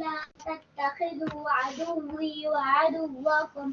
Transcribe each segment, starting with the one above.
لا تتخذوا عدوي وعدوكم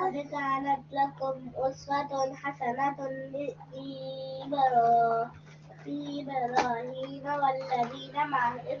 قد كانت لكم أسوة حسنة إبراهيم والذين معه إذ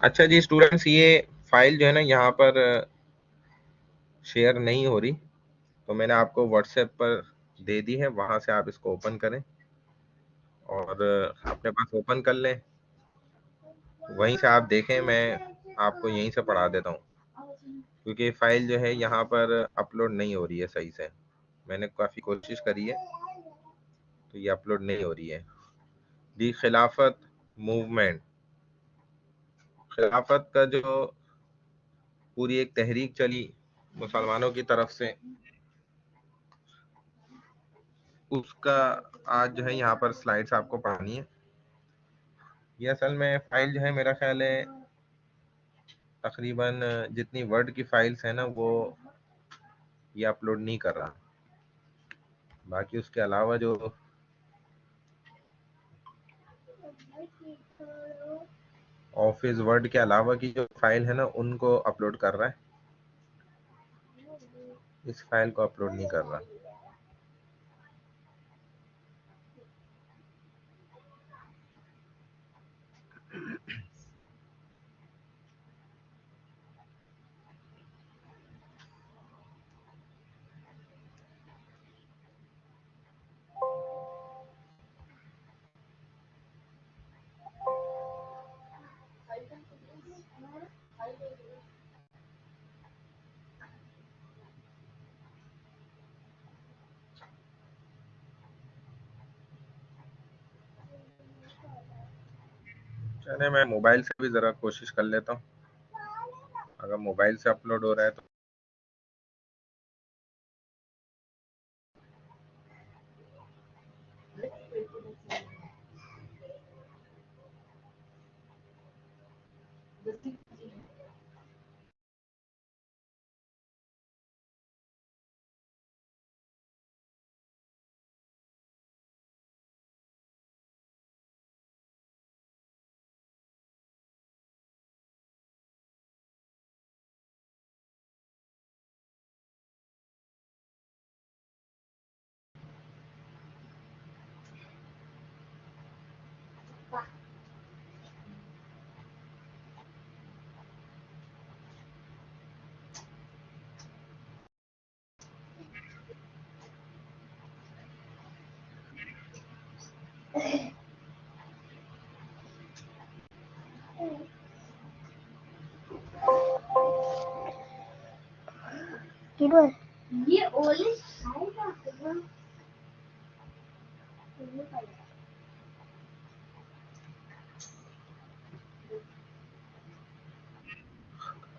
اچھا جی اسٹوڈنٹس، یہ فائل جو ہے نا یہاں پر شیئر نہیں ہو رہی، تو میں نے آپ کو واٹس ایپ پر دے دی ہے، وہاں سے آپ اس کو اوپن کریں اور اپنے پاس اوپن کر لیں، وہیں سے آپ دیکھیں، میں آپ کو یہیں سے پڑھا دیتا ہوں، کیونکہ یہ فائل جو ہے یہاں پر اپلوڈ نہیں ہو رہی ہے صحیح سے، میں نے کافی کوشش کری ہے تو یہ اپلوڈ نہیں ہو رہی ہے۔ دی خلافت موومنٹ، خلافت کا جو پوری ایک تحریک چلی مسلمانوں کی طرف سے، اس کا آج جو ہے یہاں پر سلائڈس آپ کو پڑھانی ہے۔ یہ اصل میں فائل جو ہے میرا خیال ہے تقریباً جتنی ورڈ کی فائلس ہیں نا وہ یہ اپلوڈ نہیں کر رہا، باقی اس کے علاوہ جو آفس ورڈ کے علاوہ کی جو فائل ہے نا ان کو اپلوڈ کر رہا ہے، اس فائل کو اپلوڈ نہیں کر رہا۔ چلے میں موبائل سے بھی ذرا کوشش کر لیتا ہوں، اگر موبائل سے اپلوڈ ہو رہا ہے تو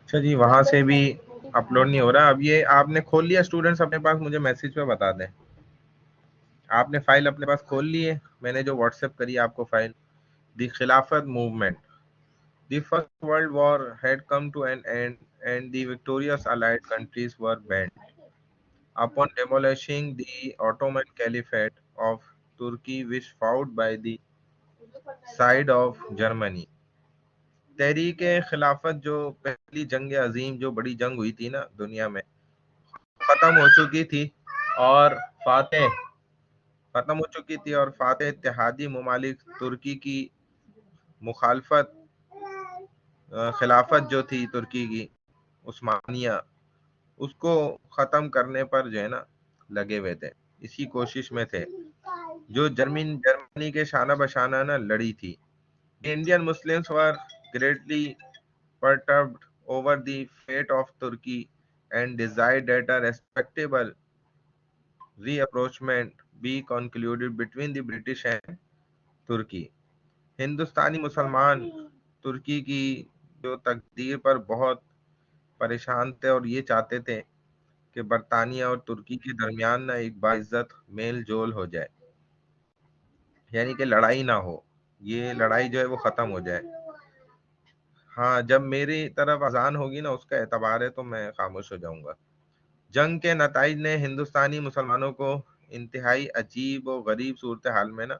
اچھا جی وہاں سے بھی اپلوڈ نہیں ہو رہا۔ اب یہ آپ نے کھول لیا اسٹوڈنٹس اپنے پاس؟ مجھے میسج پہ بتا دیں، آپ نے فائل اپنے پاس کھول لی ہے؟ میں نے جو واٹس ایپ کری آپ کو فائل، the Khilafat movement, the First World War had come to an end and the victorious allied countries were bent upon demolishing the Ottoman Caliphate of Turkey which fought by the side of Germany۔ تحریک خلافت جو پہلی جنگ عظیم، جو بڑی جنگ ہوئی تھی نا دنیا میں، ختم ہو چکی تھی اور فاتح اتحادی ممالک ترکی کی مخالفت، خلافت جو تھی ترکی کی عثمانیہ، اس کو ختم کرنے پر جو ہے نا لگے ہوئے تھے، اسی کوشش میں تھے جو جرمنی کے شانہ بشانہ نا لڑی تھی۔ Indian Muslims were greatly perturbed over the fate of Turkey and desired that a respectable reapproachment be concluded between the British and Turkey۔ ہندوستانی مسلمان ترکی کی جو تقدیر پر بہت پریشان تھے اور یہ چاہتے تھے کہ برطانیہ اور ترکی کے درمیان نہ ایک باعزت میل جول ہو جائے، یعنی کہ لڑائی نہ ہو، یہ لڑائی جو ہے وہ ختم ہو جائے۔ ہاں جب میری طرف اذان ہوگی نا اس کا اعتبار ہے تو میں خاموش ہو جاؤں گا۔ جنگ کے نتائج نے ہندوستانی مسلمانوں کو انتہائی عجیب و غریب صورتحال میں نا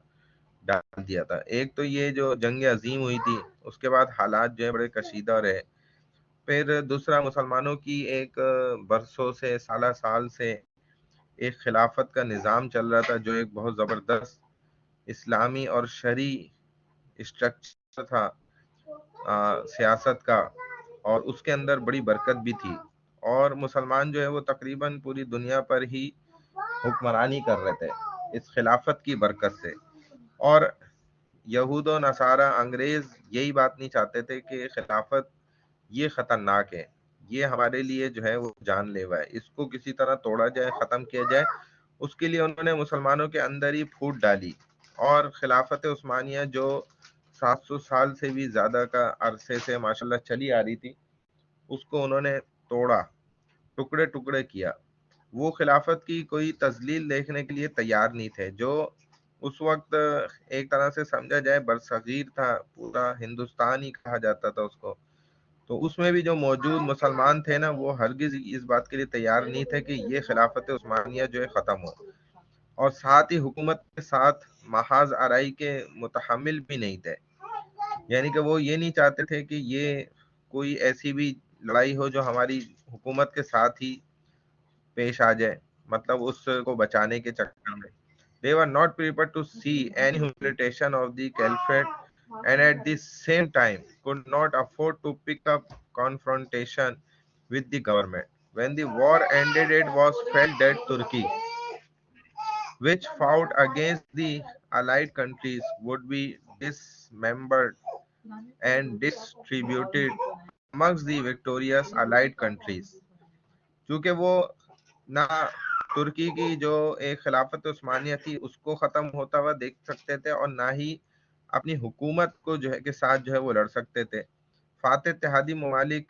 ڈال دیا تھا۔ ایک تو یہ جو جنگ عظیم ہوئی تھی اس کے بعد حالات جو ہے بڑے کشیدہ رہے، پھر دوسرا مسلمانوں کی ایک برسوں سے سالہ سال سے ایک خلافت کا نظام چل رہا تھا جو ایک بہت زبردست اسلامی اور شرعی اسٹرکچر تھا، سیاست کا، اور اس کے اندر بڑی برکت بھی تھی، اور مسلمان جو ہے وہ تقریباً پوری دنیا پر ہی حکمرانی کر رہے تھے اس خلافت کی برکت سے۔ اور یہود و نصارہ انگریز یہی بات نہیں چاہتے تھے کہ خلافت یہ خطرناک ہے، یہ ہمارے لیے جو ہے وہ جان لیوا ہے، اس کو کسی طرح توڑا جائے، ختم کیا جائے۔ اس کے لیے انہوں نے مسلمانوں کے اندر ہی پھوٹ ڈالی، اور خلافت عثمانیہ جو 700 سال سے بھی زیادہ کا عرصے سے ماشاءاللہ چلی آ رہی تھی، اس کو انہوں نے توڑا، ٹکڑے ٹکڑے کیا۔ وہ خلافت کی کوئی تذلیل دیکھنے کے لیے تیار نہیں تھے، جو اس وقت ایک طرح سے سمجھا جائے برصغیر تھا، پورا ہندوستان ہی کہا جاتا تھا اس کو، تو اس میں بھی جو موجود مسلمان تھے نا، وہ ہرگز اس بات کے لیے تیار نہیں تھے کہ یہ خلافت عثمانیہ جو ہے ختم ہو، اور ساتھ ہی حکومت کے ساتھ محاذ آرائی کے متحمل بھی نہیں تھے، یعنی کہ وہ یہ نہیں چاہتے تھے کہ یہ کوئی ایسی بھی لڑائی ہو جو ہماری حکومت کے ساتھ ہی پیش آ جائے، مطلب اس کو بچانے کے چکر میں۔ They were not prepared to see any humiliation of the caliphate, and at the same time could not afford to pick up confrontation with the government. When the war ended, it was felt that Turkey, which fought against the allied countries, would be dismembered and distributed amongst the victorious allied countries. چونکہ وہ نہ ترکی کی جو ایک خلافت عثمانیہ تھی اس کو ختم ہوتا ہوا دیکھ سکتے تھے، اور نہ ہی اپنی حکومت کو جو ہے کے ساتھ جو ہے وہ لڑ سکتے تھے۔ فاتح اتحادی ممالک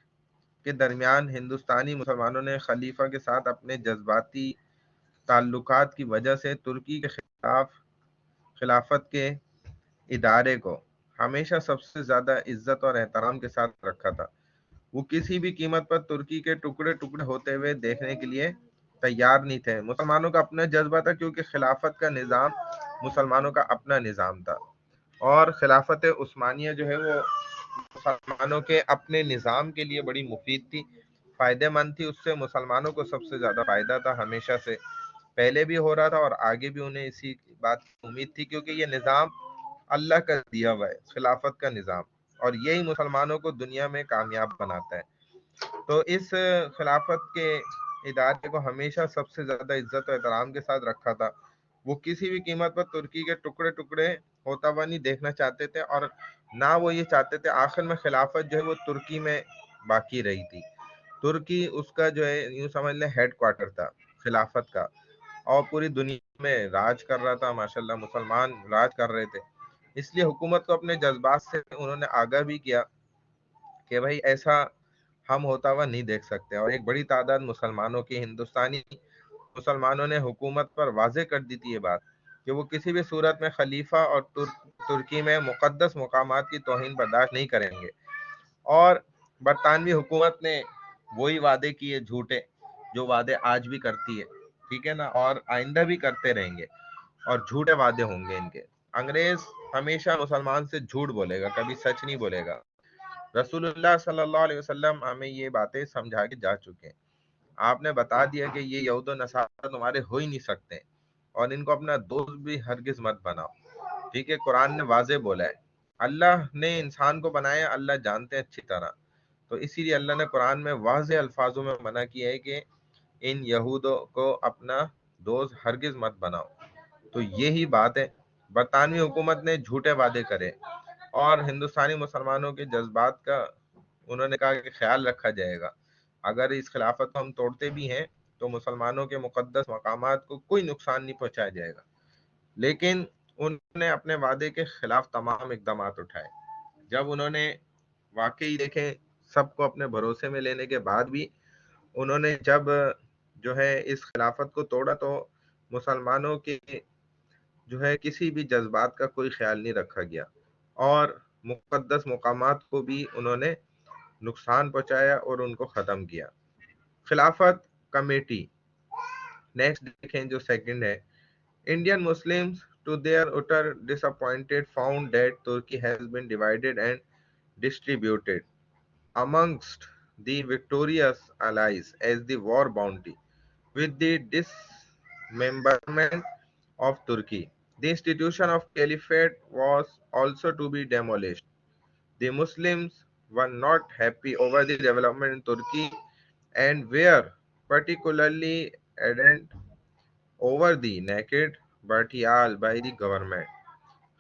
کے درمیان ہندوستانی مسلمانوں نے خلیفہ کے ساتھ اپنے جذباتی تعلقات کی وجہ سے ترکی کے خلاف خلافت کے ادارے کو ہمیشہ سب سے زیادہ عزت اور احترام کے ساتھ رکھا تھا۔ وہ کسی بھی قیمت پر ترکی کے ٹکڑے ٹکڑے ہوتے ہوئے دیکھنے کے لیے تیار نہیں تھے۔ مسلمانوں کا اپنا جذبہ تھا، کیونکہ خلافت کا نظام مسلمانوں کا اپنا نظام تھا، اور خلافت عثمانیہ جو ہے وہ مسلمانوں کے اپنے نظام کے لیے بڑی مفید تھی، فائدہ مند تھی، اس سے مسلمانوں کو سب سے زیادہ فائدہ تھا، ہمیشہ سے پہلے بھی ہو رہا تھا اور آگے بھی انہیں اسی بات کی امید تھی، کیونکہ یہ نظام اللہ کا دیا ہوا ہے، خلافت کا نظام، اور یہی مسلمانوں کو دنیا میں کامیاب بناتا ہے۔ تو اس خلافت کے ادارے کو ہمیشہ سب سے زیادہ عزت و احترام کے ساتھ رکھا تھا۔ وہ کسی بھی قیمت پر ترکی کے ٹکڑے ٹکڑے ہوتا ہوا نہیں دیکھنا چاہتے تھے، اور نہ وہ یہ چاہتے تھے آخر میں خلافت جو ہے وہ ترکی میں باقی رہی تھی۔ ترکی اس کا جو ہے یوں سمجھ لیں ہیڈ کوارٹر تھا خلافت کا، اور پوری دنیا میں راج کر رہا تھا، ماشاءاللہ مسلمان راج کر رہے تھے۔ اس لیے حکومت کو اپنے جذبات سے انہوں نے آگاہ بھی کیا کہ بھائی ایسا ہم ہوتا ہوا نہیں دیکھ سکتے، اور ایک بڑی تعداد مسلمانوں کی، ہندوستانی مسلمانوں نے حکومت پر واضح کر دی تھی یہ بات کہ وہ کسی بھی صورت میں خلیفہ اور ترکی میں مقدس مقامات کی توہین برداشت نہیں کریں گے۔ اور برطانوی حکومت نے وہی وعدے کیے جھوٹے، جو وعدے آج بھی کرتی ہے، ٹھیک ہے نا، اور آئندہ بھی کرتے رہیں گے، اور جھوٹے وعدے ہوں گے ان کے۔ انگریز ہمیشہ مسلمان سے جھوٹ بولے گا، کبھی سچ نہیں بولے گا۔ رسول اللہ صلی اللہ علیہ وسلم ہمیں یہ باتیں سمجھا کے جا چکے ہیں۔ آپ نے بتا دیا کہ یہ یہود و نصارہ تمہارے ہو ہی نہیں سکتے، اور ان کو اپنا دوست بھی ہرگز مت بناؤ، ٹھیک ہے۔ قرآن نے واضح بولا ہے، اللہ نے انسان کو بنایا، اللہ جانتے ہیں اچھی طرح، تو اسی لیے اللہ نے قرآن میں واضح الفاظوں میں منع کیا ہے کہ ان یہودوں کو اپنا دوست ہرگز مت بناؤ۔ تو یہی بات ہے، برطانوی حکومت نے جھوٹے وعدے کرے، اور ہندوستانی مسلمانوں کے جذبات کا انہوں نے کہا کہ خیال رکھا جائے گا، اگر اس خلافت کو ہم توڑتے بھی ہیں تو مسلمانوں کے مقدس مقامات کو کوئی نقصان نہیں پہنچایا جائے گا۔ لیکن انہوں نے اپنے وعدے کے خلاف تمام اقدامات اٹھائے۔ جب انہوں نے واقعی دیکھیں سب کو اپنے بھروسے میں لینے کے بعد بھی انہوں نے جب جو ہے اس خلافت کو توڑا، تو مسلمانوں کے جو ہے کسی بھی جذبات کا کوئی خیال نہیں رکھا گیا، اور مقدس مقامات کو بھی انہوں نے نقصان پہنچایا اور ان کو ختم کیا۔ خلافت کمیٹی نیکسٹ دیکھیں جو سیکنڈ ہے، Indian Muslims to their utter disappointed found that Turkey has been divided and distributed amongst the victorious allies as the war bounty. With the dismemberment of Turkey, the institution of caliphate was also to be demolished. The Muslims were not happy over the development in Turkey and were particularly adamant over the naked Batial by the government.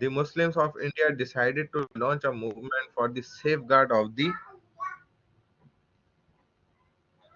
the Muslims of India decided to launch a movement for the safeguard of the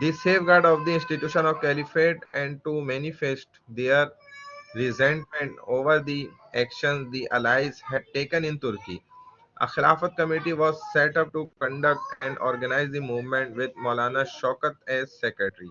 The safeguard of the institution of caliphate and to manifest their resentment over the actions the allies had taken in Turkey. A Khilafat committee was set up to conduct and organize the movement with Maulana Shaukat as secretary.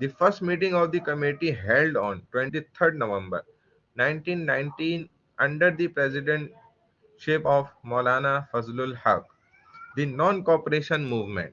The first meeting of the committee held on 23rd November 1919 under the presidentship of Maulana Fazlul Haq. The non-cooperation movement.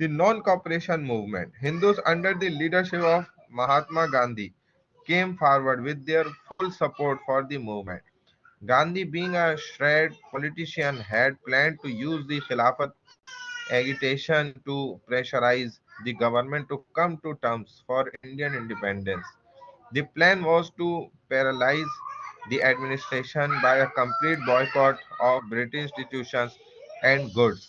The non-cooperation movement. Hindus under the leadership of Mahatma Gandhi came forward with their full support for the movement. Gandhi, being a shrewd politician, had planned to use the Khilafat agitation to pressurize the government to come to terms for Indian independence. The plan was to paralyze the administration by a complete boycott of British institutions and goods.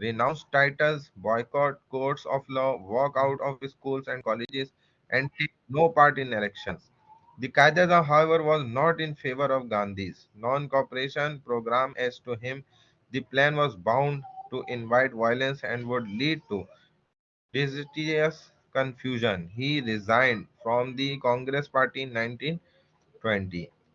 renounce titles, boycott courts of law, walk out of schools and colleges, and take no part in elections. The Qaeda, however, was not in favor of Gandhi's non-cooperation program. As to him, the plan was bound to invite violence and would lead to disastrous confusion. He resigned from the Congress Party in 1920.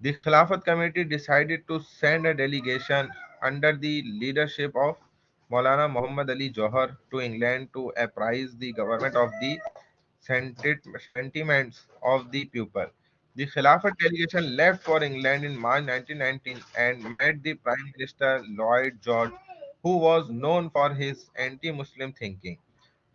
The Khilafat Committee decided to send a delegation under the leadership of Maulana Muhammad Ali Johar to England to apprise the government of the sentiments of the people. The Khilafat delegation left for England in March 1919 and met the Prime Minister Lloyd George, who was known for his anti-Muslim thinking.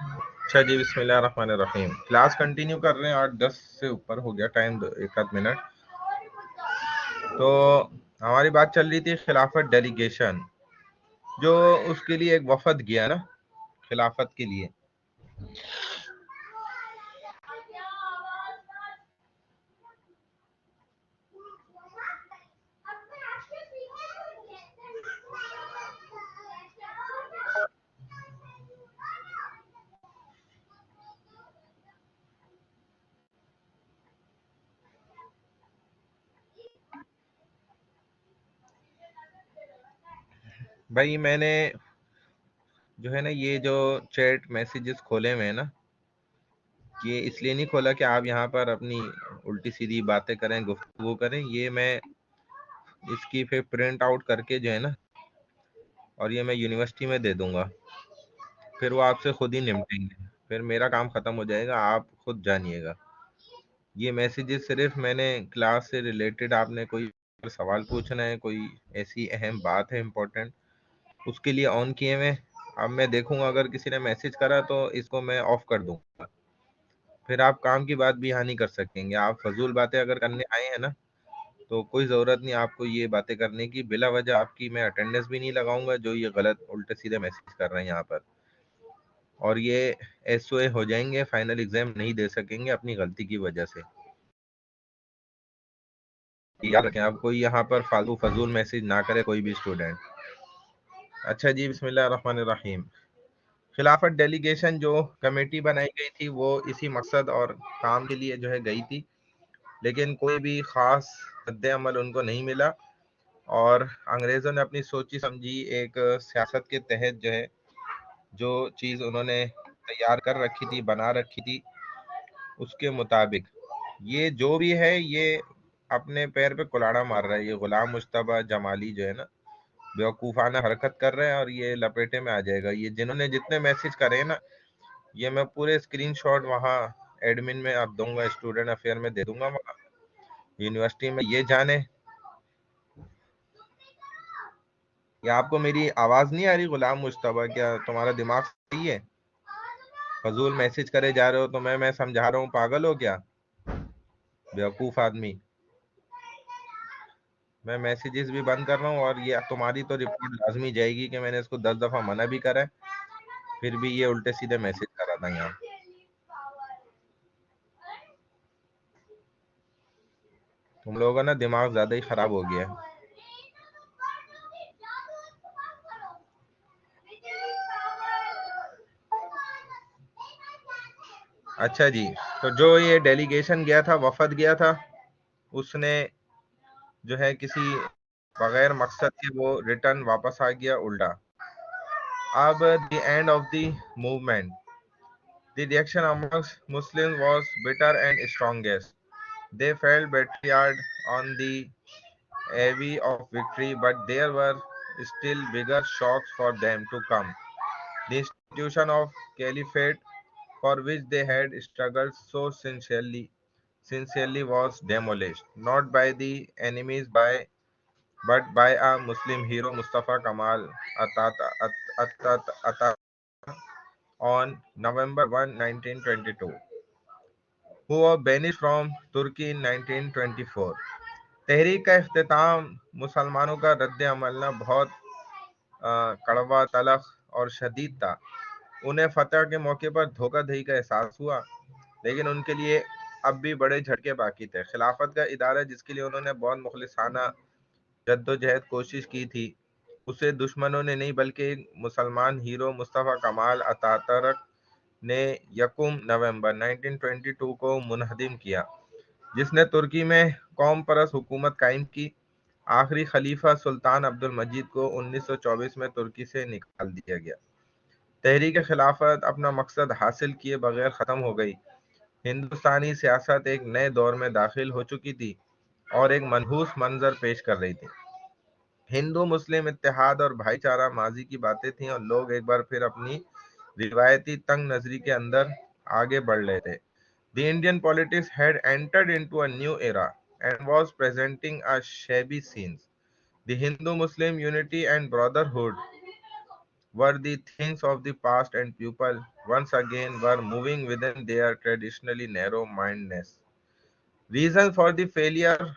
اچھا جی، بسم اللہ الرحمن الرحیم. Class continue کر رہے ہیں. 8:10 سے اوپر ہو گیا ٹائم، ایک آدھ منٹ. تو ہماری بات چل رہی تھی خلافت ڈیلیگیشن، جو اس کے لیے ایک وفد گیا نا خلافت کے لیے. بھائی میں نے جو ہے نا یہ جو چیٹ میسیجز کھولے ہوئے ہیں نا، یہ اس لیے نہیں کھولا کہ آپ یہاں پر اپنی الٹی سیدھی باتیں کریں، گفتگو کریں. یہ میں اس کی پھر پرنٹ آؤٹ کر کے جو ہے نا، اور یہ میں یونیورسٹی میں دے دوں گا. پھر وہ آپ سے خود ہی نمٹیں گے، پھر میرا کام ختم ہو جائے گا، آپ خود جانیے گا. یہ میسیجز صرف میں نے کلاس سے ریلیٹڈ، آپ نے کوئی سوال پوچھنا ہے، کوئی ایسی اہم بات ہے امپورٹنٹ، اس کے لیے آن کیے ہوئے. اب میں دیکھوں گا اگر کسی نے میسج کرا تو اس کو میں آف کر دوں گا. پھر آپ کام کی بات بھی یہاں نہیں کر سکیں گے. آپ فضول باتیں اگر کرنے آئے ہیں نا، تو کوئی ضرورت نہیں آپ کو یہ باتیں کرنے کی. بلا وجہ آپ کی میں اٹینڈنس بھی نہیں لگاؤں گا جو یہ غلط الٹے سیدھے میسج کر رہے ہیں یہاں پر. اور یہ ایس او اے ہو جائیں گے، فائنل ایگزام نہیں دے سکیں گے اپنی غلطی کی وجہ سے. یاد رکھیں آپ کوئی یہاں پر فالتو فضول میسج نہ کرے کوئی بھی اسٹوڈنٹ. اچھا جی، بسم اللہ الرحمن الرحیم. خلافت ڈیلیگیشن جو کمیٹی بنائی گئی تھی وہ اسی مقصد اور کام کے لیے جو ہے گئی تھی، لیکن کوئی بھی خاص رد عمل ان کو نہیں ملا. اور انگریزوں نے اپنی سوچی سمجھی ایک سیاست کے تحت جو ہے جو چیز انہوں نے تیار کر رکھی تھی، بنا رکھی تھی، اس کے مطابق یہ جو بھی ہے یہ اپنے پیر پہ کلاڑا مار رہا ہے. یہ غلام مجتبیٰ جمالی جو ہے نا، بیوقوفانہ حرکت کر رہے ہیں اور یہ لپیٹے میں آ جائے گا. یہ جنہوں نے جتنے میسج کرے ہیں نا، یہ میں پورے اسکرین شاٹ وہاں ایڈمن میں اب دوں گا، اسٹوڈنٹ افیئر میں دے دوں گا وہاں یونیورسٹی میں. یہ جانے یا آپ کو میری آواز نہیں آ رہی غلام مجتبیٰ؟ کیا تمہارا دماغ صحیح ہے؟ فضول میسج کرے جا رہے ہو تو میں سمجھا رہا ہوں، پاگل ہو کیا بیوقوف آدمی؟ میں میسیجز بھی بند کر رہا ہوں، اور یہ تمہاری تو رپورٹ لازمی جائے گی کہ میں نے اس کو 10 دفعہ منع بھی کرا ہے، پھر بھی یہ الٹے سیدھے میسج کر رہا تھا یہاں. تم لوگوں کا نا دماغ زیادہ ہی خراب ہو گیا ہے. اچھا جی، تو جو یہ ڈیلیگیشن گیا تھا، وفد گیا تھا، اس نے جو ہے کسی بغیر مقصد کے وہ ریٹرن واپس آ گیا الٹا. اب the end of the movement, the reaction amongst Muslims was bitter and strongest. They felt betrayed on the eve of victory, but there were still bigger shocks for them to come. The institution of caliphate, for which they had struggled so sincerely was demolished, not by the enemies but by a Muslim hero Mustafa Kamal Atatürk on November 1, 1922, who was banished from Turkey in 1924. تحریک کا اختتام مسلمانوں کا رد عمل نہ بہت کڑوا، تلخ اور شدید تھا. انہیں فتح کے موقع پر دھوکہ دہی کا احساس ہوا، لیکن ان کے لیے اب بھی بڑے جھٹکے باقی تھے. خلافت کا ادارہ جس کے لیے انہوں نے بہت مخلصانہ جد و جہد کوشش کی تھی، اسے دشمنوں نے نہیں بلکہ مسلمان ہیرو مصطفیٰ کمال اتاترک نے 1 نومبر 1922 کو منہدم کیا، جس نے ترکی میں قوم پرست حکومت قائم کی. آخری خلیفہ سلطان عبد المجید کو 1924 میں ترکی سے نکال دیا گیا. تحریک خلافت اپنا مقصد حاصل کیے بغیر ختم ہو گئی. ہندوستانی سیاست ایک نئے دور میں داخل ہو چکی تھی اور ایک منحوس منظر پیش کر رہی تھی. ہندو مسلم اتحاد اور بھائی چارہ ماضی کی باتیں تھیں، اور لوگ ایک بار پھر اپنی روایتی تنگ نظری کے اندر آگے بڑھ رہے تھے. The Indian politics had entered into a new era and was presenting a shabby scene. The Hindu-Muslim unity and brotherhood were the things of the past, and people once again were moving within their traditionally narrow mindedness. Reason for the failure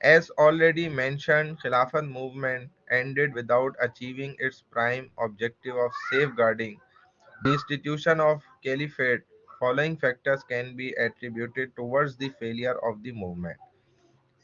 As already mentioned, Khilafat movement ended without achieving its prime objective of safeguarding the institution of caliphate. Following factors can be attributed towards the failure of the movement.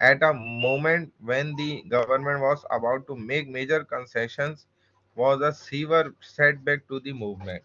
at a moment when the government was about to make major concessions was a severe setback to the movement.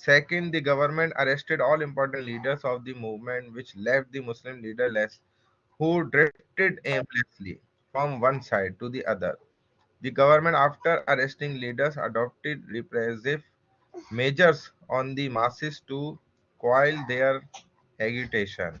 Second, the government arrested all important leaders of the movement, which left the Muslim leaderless, who drifted aimlessly from one side to the other. The government, after arresting leaders, adopted repressive measures on the masses to quell their agitation.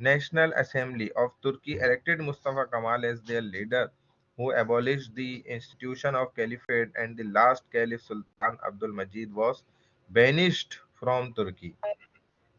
National Assembly of Turkey elected Mustafa Kemal as their leader, who abolished the institution of caliphate, and the last caliph Sultan Abdul Majid was banished from Turkey.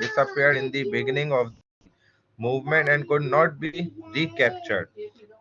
disappeared in the beginning of movement and could not be recaptured.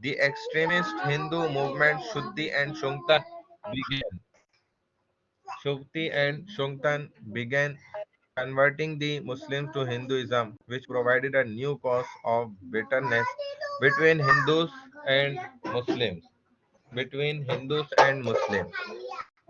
The extremist Hindu movement Shuddhi and Shungtan began converting the Muslims to Hinduism, which provided a new cause of bitterness between and Muslims. Between Hindus and Muslims.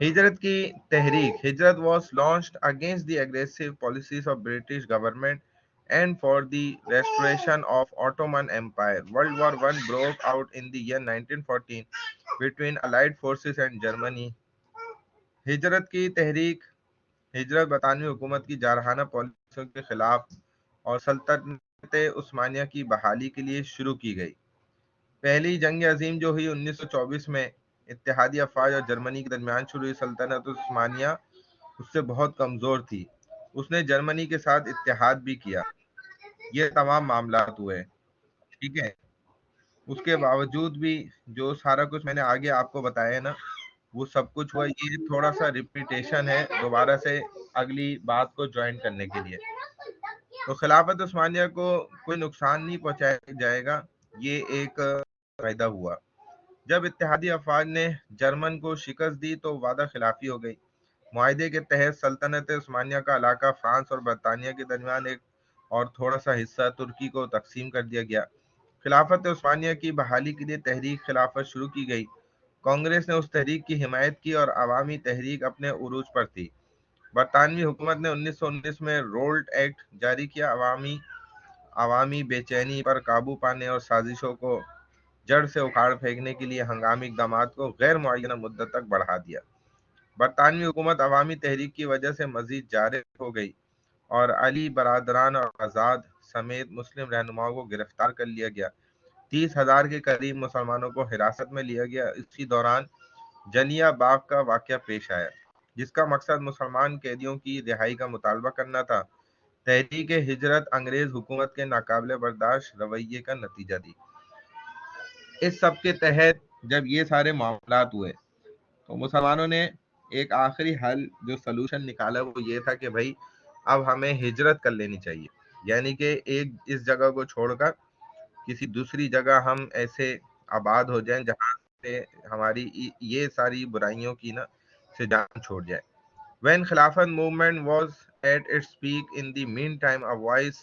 ہجرت کی تحریک. ہجرت was launched against the aggressive policies of British government and for the restoration of Ottoman Empire. World War I broke out in the year 1914 between Allied forces and Germany. ہجرت کی تحریک. ہجرت برطانوی حکومت کی جارحانہ پالیسیوں کے خلاف اور سلطنت عثمانیہ کی بحالی کے لیے شروع کی گئی. پہلی جنگ عظیم جو ہوئی 1924 میں اتحادی افواج اور جرمنی کے درمیان شروع ہوئی. سلطنت عثمانیہ اس سے بہت کمزور تھی. اس نے جرمنی کے ساتھ اتحاد بھی کیا. یہ تمام معاملات ہوئے. ٹھیک ہے. اس کے باوجود بھی جو سارا کچھ میں نے آگے آپ کو بتایا ہے نا وہ سب کچھ ہوا. یہ تھوڑا سا ریپیٹیشن ہے دوبارہ سے اگلی بات کو جوائن کرنے کے لیے. تو خلافت عثمانیہ کو کوئی نقصان نہیں پہنچایا جائے گا. یہ ایک فائدہ ہوا. جب اتحادی افواج نے جرمن کو شکست دی تو وعدہ خلافی ہو گئی. معاہدے کے تحت سلطنت عثمانیہ کا علاقہ فرانس اور برطانیہ کے درمیان ایک اور تھوڑا سا حصہ ترکی کو تقسیم کر دیا گیا. خلافت عثمانیہ کی بحالی کے لیے تحریک خلافت شروع کی گئی. کانگریس نے اس تحریک کی حمایت کی اور عوامی تحریک اپنے عروج پر تھی. برطانوی حکومت نے 1919 میں رولٹ ایکٹ جاری کیا. عوامی بے چینی پر قابو پانے اور سازشوں کو جڑ سے اکھاڑ پھینکنے کے لیے ہنگامی اقدامات کو غیر معینہ مدت تک بڑھا دیا. برطانوی حکومت عوامی تحریک کی وجہ سے مزید جارح ہو گئی اور علی برادران اور آزاد سمیت مسلم رہنماؤں کو گرفتار کر لیا گیا. 30,000 کے قریب مسلمانوں کو حراست میں لیا گیا. اسی دوران جلیہ باغ کا واقعہ پیش آیا جس کا مقصد مسلمان قیدیوں کی رہائی کا مطالبہ کرنا تھا. تحریک ہجرت انگریز حکومت کے ناقابل برداشت رویے کا نتیجہ تھی. اس سب کے تحت جب یہ سارے معاملات ہوئے تو مسلمانوں نے ایک آخری حل جو سلوشن نکالا وہ یہ تھا کہ بھائی اب ہمیں ہجرت کر لینی چاہیے. یعنی کہ ایک اس جگہ کو چھوڑ کر کسی دوسری جگہ ہم ایسے آباد ہو جائیں جہاں سے ہماری یہ ساری برائیوں کی نا سے جان چھوڑ جائے. When Khilafat movement was at its peak in the meantime, a voice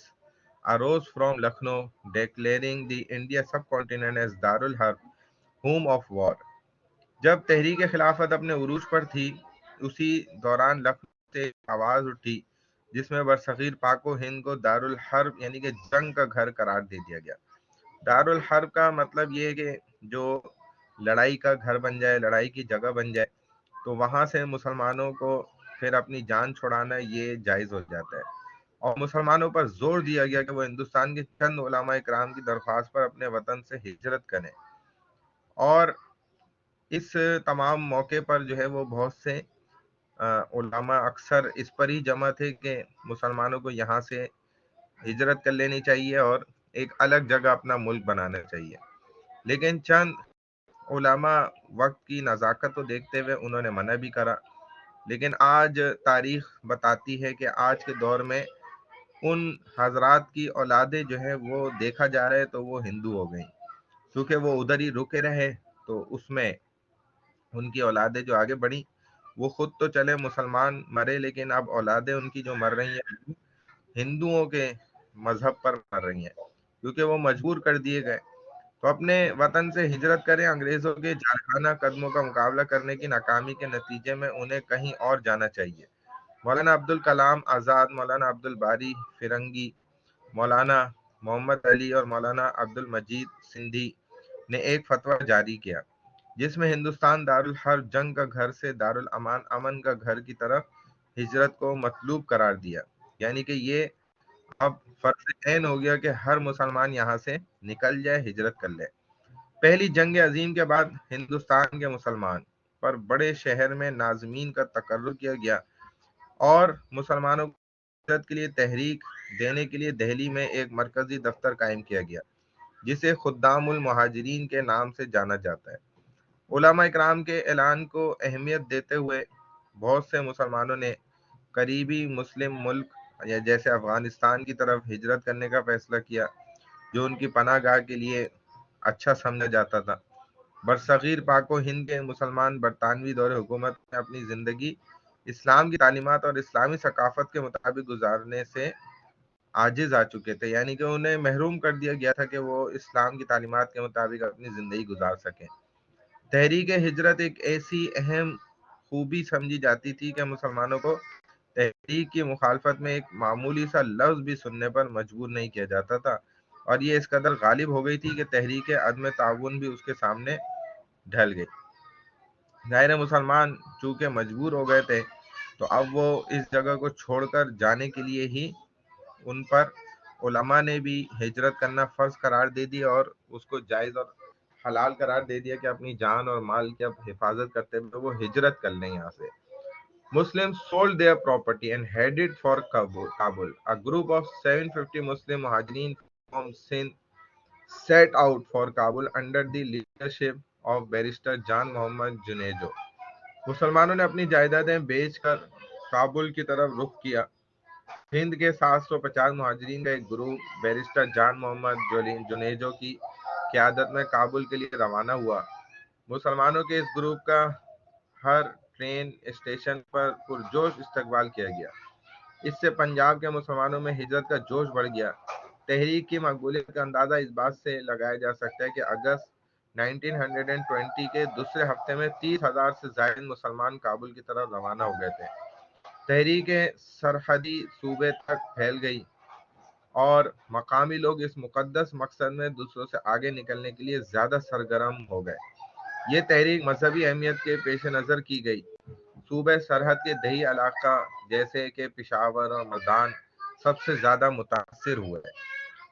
arose from Lucknow declaring the India subcontinent as Darul Harb, home of war. جب تحریک خلافت اپنے عروج پر تھی اسی دوران لکھنؤ سے آواز اٹھی جس میں برصغیر پاک و ہند کو دارالحرب یعنی کہ جنگ کا گھر قرار دے دیا گیا. دارالحرب کا مطلب یہ ہے کہ جو لڑائی کا گھر بن جائے, لڑائی کی جگہ بن جائے, تو وہاں سے مسلمانوں کو پھر اپنی جان چھڑانا یہ جائز ہو جاتا ہے. اور مسلمانوں پر زور دیا گیا کہ وہ ہندوستان کے چند علماء کرام کی درخواست پر اپنے وطن سے ہجرت کریں. اور اس تمام موقع پر جو ہے وہ بہت سے علماء اکثر اس پر ہی جمع تھے کہ مسلمانوں کو یہاں سے ہجرت کر لینی چاہیے اور ایک الگ جگہ اپنا ملک بنانا چاہیے. لیکن چند علماء وقت کی نزاکت کو دیکھتے ہوئے انہوں نے منع بھی کرا. لیکن آج تاریخ بتاتی ہے کہ آج کے دور میں ان حضرات کی اولادیں جو ہے وہ دیکھا جا رہا ہے تو وہ ہندو ہو گئیں کیونکہ وہ ادھر ہی رکے رہے. تو اس میں ان کی اولادیں جو آگے بڑھی وہ خود تو چلے مسلمان مرے لیکن اب اولادیں ان کی جو مر رہی ہیں ہندوؤں کے مذہب پر مر رہی ہیں کیونکہ وہ مجبور کر دیے گئے. تو اپنے وطن سے ہجرت کریں. انگریزوں کے جارحانہ قدموں کا مقابلہ کرنے کی ناکامی کے نتیجے میں انہیں کہیں اور جانا چاہیے. مولانا عبدالکلام آزاد, مولانا عبدالباری فرنگی, مولانا محمد علی اور مولانا عبدالمجید سندھی نے ایک فتویٰ جاری کیا جس میں ہندوستان دارالحرب جنگ کا گھر سے دارالامان امن کا گھر کی طرف ہجرت کو مطلوب قرار دیا. یعنی کہ یہ اب فرض عین ہو گیا کہ ہر مسلمان یہاں سے نکل جائے, ہجرت کر لے. پہلی جنگ عظیم کے بعد ہندوستان کے مسلمان پر بڑے شہر میں ناظمین کا تقرر کیا گیا اور مسلمانوں کو ہجرت کے لیے تحریک دینے کے لیے دہلی میں ایک مرکزی دفتر قائم کیا گیا جسے خدام المہاجرین کے نام سے جانا جاتا ہے. علماء اکرام کے اعلان کو اہمیت دیتے ہوئے بہت سے مسلمانوں نے قریبی مسلم ملک یا جیسے افغانستان کی طرف ہجرت کرنے کا فیصلہ کیا جو ان کی پناہ گاہ کے لیے اچھا سمجھا جاتا تھا. برصغیر پاک و ہند کے مسلمان برطانوی دور حکومت میں اپنی زندگی اسلام کی تعلیمات اور اسلامی ثقافت کے مطابق گزارنے سے عاجز آ چکے تھے. یعنی کہ انہیں محروم کر دیا گیا تھا کہ وہ اسلام کی تعلیمات کے مطابق اپنی زندگی گزار سکیں. تحریک ہجرت ایک ایسی اہم بخوبی سمجھی جاتی تھی کہ مسلمانوں کو تحریک کی مخالفت میں ایک معمولی سا لفظ بھی سننے پر مجبور نہیں کیا جاتا تھا، اور یہ اس قدر غالب ہو گئی تھی کہ تحریک عدم تعاون بھی اس کے سامنے ڈھل گئی۔ ظاہر مسلمان چونکہ مجبور ہو گئے تھے تو اب وہ اس جگہ کو چھوڑ کر جانے کے لیے ہی ان پر علماء نے بھی ہجرت کرنا فرض قرار دے دیا اور اس کو جائز اور حلال قرار دے دیا کہ اپنی جان اور مال کی اب حفاظت کرتے ہوئے وہ ہجرت کر لیں یہاں سے۔ Muslims sold their property and headed for Kabul. A group of 750 Muslim Muhajirin from Sindh set out for Kabul under the leadership of barrister Jan Mohammad Junejo. مسلمانوں نے اپنی جائیدادیں بیچ کر کابل کی طرف رخ کیا۔ ہند کے 750 مہاجرین کا ایک گروپ بیرسٹر جان محمد جنیجو کی قیادت میں کابل کے لیے روانہ ہوا۔ مسلمانوں کے اس گروپ کا ہر ٹرین اسٹیشن پر پرجوش استقبال کیا گیا۔ اس سے پنجاب کے مسلمانوں میں ہجرت کا جوش بڑھ گیا۔ تحریک کی مقبولیت کا اندازہ اس بات سے لگایا جا سکتا ہے کہ اگست 1920 کے دوسرے ہفتے میں 30,000 سے زائد مسلمان کابل کی طرف روانہ ہو گئے تھے۔ تحریک سرحدی صوبے تک پھیل گئی اور مقامی لوگ اس مقدس مقصد میں دوسروں سے آگے نکلنے کے لیے زیادہ سرگرم ہو گئے۔ یہ تحریک مذہبی اہمیت کے پیش نظر کی گئی۔ صوبہ سرحد کے دیہی علاقہ جیسے کہ پشاور اور مردان سب سے زیادہ متاثر ہوئے۔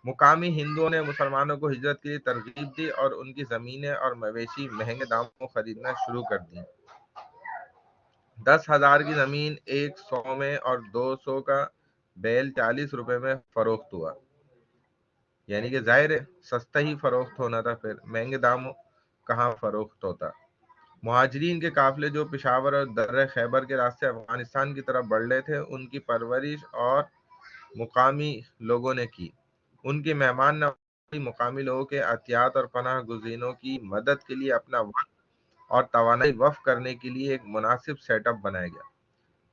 مقامی ہندوؤں نے مسلمانوں کو ہجرت کے لیے ترغیب دی اور ان کی زمینیں اور مویشی مہنگے داموں میں خریدنا شروع کر دیں۔ 10,000 کی زمین 100 میں اور 200 کا بیل 40 روپے میں فروخت ہوا، یعنی کہ ظاہر سستا ہی فروخت ہونا تھا، پھر مہنگے داموں کہاں فروخت ہوتا۔ مہاجرین کے قافلے جو پشاور اور درہ خیبر کے راستے افغانستان کی طرف بڑھ رہے تھے، ان کی پرورش اور مقامی لوگوں نے کی۔ ان کی مہمان نوازی مقامی لوگوں کے احتیاط اور پناہ گزینوں کی مدد کے لیے اپنا وقت اور توانائی وقف کرنے کے لیے ایک مناسب سیٹ اپ بنایا گیا۔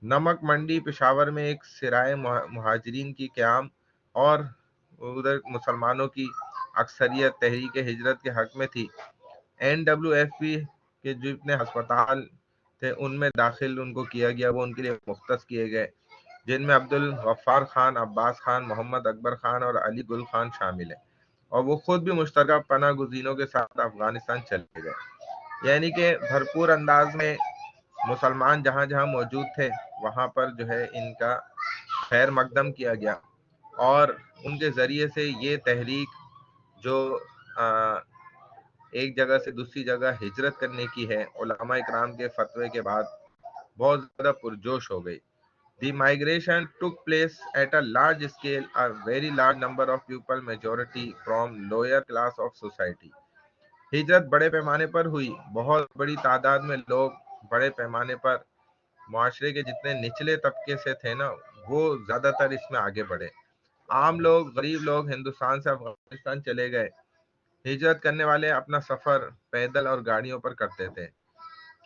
نمک منڈی پشاور میں ایک سرائے مہاجرین کی قیام اور ادھر مسلمانوں کی اکثریت تحریک ہجرت کے حق میں تھی۔ NWFP کے جتنے ہسپتال تھے ان میں داخل ان کو کیا گیا، وہ ان کے لیے مختص کیے گئے، جن میں عبد الغفار خان، عباس خان، محمد اکبر خان اور علی گل خان شامل ہیں، اور وہ خود بھی مشترکہ پناہ گزینوں کے ساتھ افغانستان چلے گئے۔ یعنی کہ بھرپور انداز میں مسلمان جہاں جہاں موجود تھے وہاں پر جو ہے ان کا خیر مقدم کیا گیا، اور ان کے ذریعے سے یہ تحریک جو ایک جگہ سے دوسری جگہ ہجرت کرنے کی ہے، علماء اکرام کے فتوے کے بعد بہت زیادہ پرجوش ہو گئی۔ The migration took place at a large scale, a very large number of people, majority from lower class of society. ہجرت بڑے پیمانے پر ہوئی، بہت بڑی تعداد میں لوگ بڑے پیمانے پر معاشرے کے جتنے نچلے طبقے سے تھے نا، وہ زیادہ تر اس میں آگے بڑھے۔ عام لوگ، غریب لوگ ہندوستان سے افغانستان چلے گئے۔ ہجرت کرنے والے اپنا سفر پیدل اور گاڑیوں پر کرتے تھے،